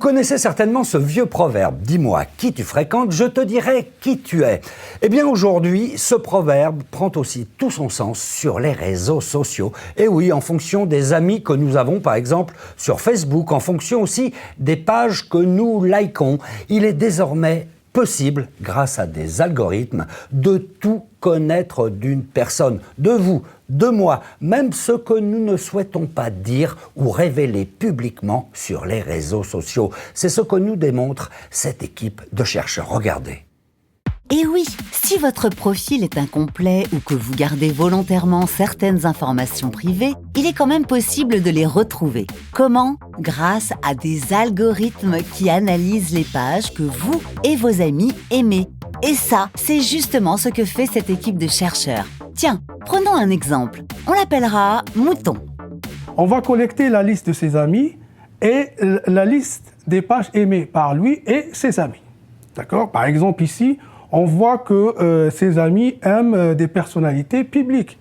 connaissez certainement ce vieux proverbe « Dis-moi qui tu fréquentes, je te dirai qui tu es ». Eh bien aujourd'hui, ce proverbe prend aussi tout son sens sur les réseaux sociaux. Et oui, en fonction des amis que nous avons par exemple sur Facebook, en fonction aussi des pages que nous likons, il est désormais possible, grâce à des algorithmes, de tout connaître d'une personne, de vous, de moi, même ce que nous ne souhaitons pas dire ou révéler publiquement sur les réseaux sociaux. C'est ce que nous démontre cette équipe de chercheurs. Regardez. Et oui, si votre profil est incomplet ou que vous gardez volontairement certaines informations privées, il est quand même possible de les retrouver. Comment ? Grâce à des algorithmes qui analysent les pages que vous et vos amis aimez. Et ça, c'est justement ce que fait cette équipe de chercheurs. Tiens, prenons un exemple. On l'appellera Mouton. On va collecter la liste de ses amis et la liste des pages aimées par lui et ses amis. D'accord ? Par exemple, ici, on voit que ses amis aiment des personnalités publiques.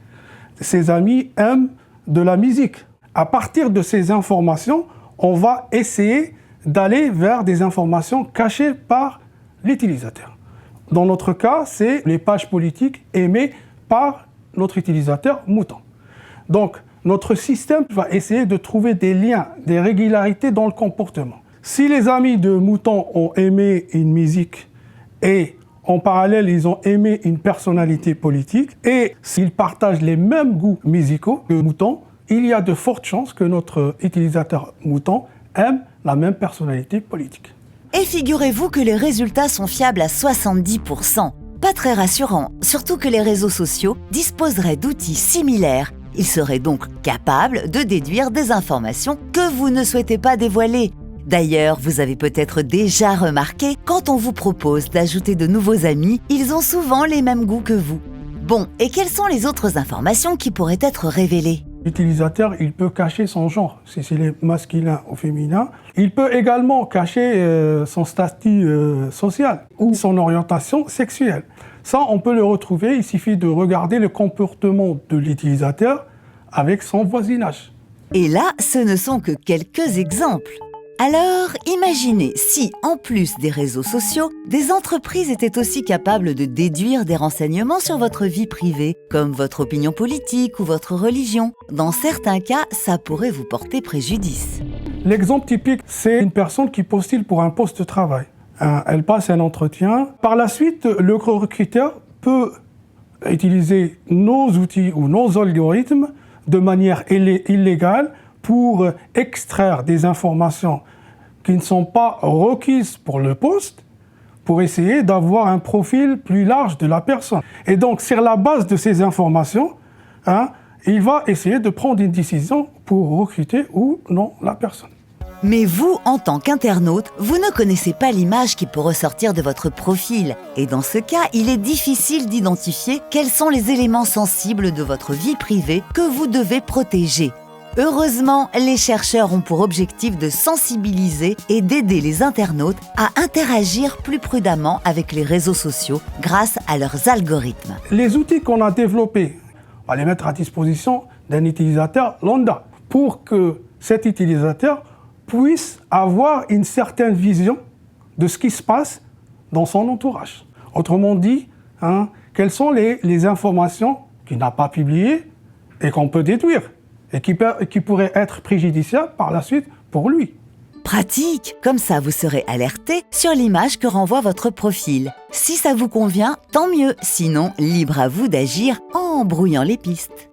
Ses amis aiment de la musique. À partir de ces informations, on va essayer d'aller vers des informations cachées par l'utilisateur. Dans notre cas, c'est les pages politiques aimées par notre utilisateur Mouton. Donc, notre système va essayer de trouver des liens, des régularités dans le comportement. Si les amis de Mouton ont aimé une musique et en parallèle, ils ont aimé une personnalité politique et s'ils partagent les mêmes goûts musicaux que Mouton, il y a de fortes chances que notre utilisateur Mouton aime la même personnalité politique. Et figurez-vous que les résultats sont fiables à 70%. Pas très rassurant, surtout que les réseaux sociaux disposeraient d'outils similaires. Ils seraient donc capables de déduire des informations que vous ne souhaitez pas dévoiler. D'ailleurs, vous avez peut-être déjà remarqué, quand on vous propose d'ajouter de nouveaux amis, ils ont souvent les mêmes goûts que vous. Bon, et quelles sont les autres informations qui pourraient être révélées ? L'utilisateur, il peut cacher son genre, si c'est masculin ou féminin. Il peut également cacher son statut social ou son orientation sexuelle. Ça, on peut le retrouver, il suffit de regarder le comportement de l'utilisateur avec son voisinage. Et là, ce ne sont que quelques exemples. Alors, imaginez si, en plus des réseaux sociaux, des entreprises étaient aussi capables de déduire des renseignements sur votre vie privée, comme votre opinion politique ou votre religion. Dans certains cas, ça pourrait vous porter préjudice. L'exemple typique, c'est une personne qui postule pour un poste de travail. Elle passe un entretien. Par la suite, le recruteur peut utiliser nos outils ou nos algorithmes de manière illégale pour extraire des informations qui ne sont pas requises pour le poste, pour essayer d'avoir un profil plus large de la personne. Et donc, sur la base de ces informations, il va essayer de prendre une décision pour recruter ou non la personne. Mais vous, en tant qu'internaute, vous ne connaissez pas l'image qui peut ressortir de votre profil. Et dans ce cas, il est difficile d'identifier quels sont les éléments sensibles de votre vie privée que vous devez protéger. Heureusement, les chercheurs ont pour objectif de sensibiliser et d'aider les internautes à interagir plus prudemment avec les réseaux sociaux grâce à leurs algorithmes. Les outils qu'on a développés, on va les mettre à disposition d'un utilisateur lambda pour que cet utilisateur puisse avoir une certaine vision de ce qui se passe dans son entourage. Autrement dit, quelles sont les informations qu'il n'a pas publiées et qu'on peut déduire et qui pourraient être préjudiciables par la suite pour lui. Pratique, comme ça vous serez alerté sur l'image que renvoie votre profil. Si ça vous convient, tant mieux, sinon libre à vous d'agir en brouillant les pistes.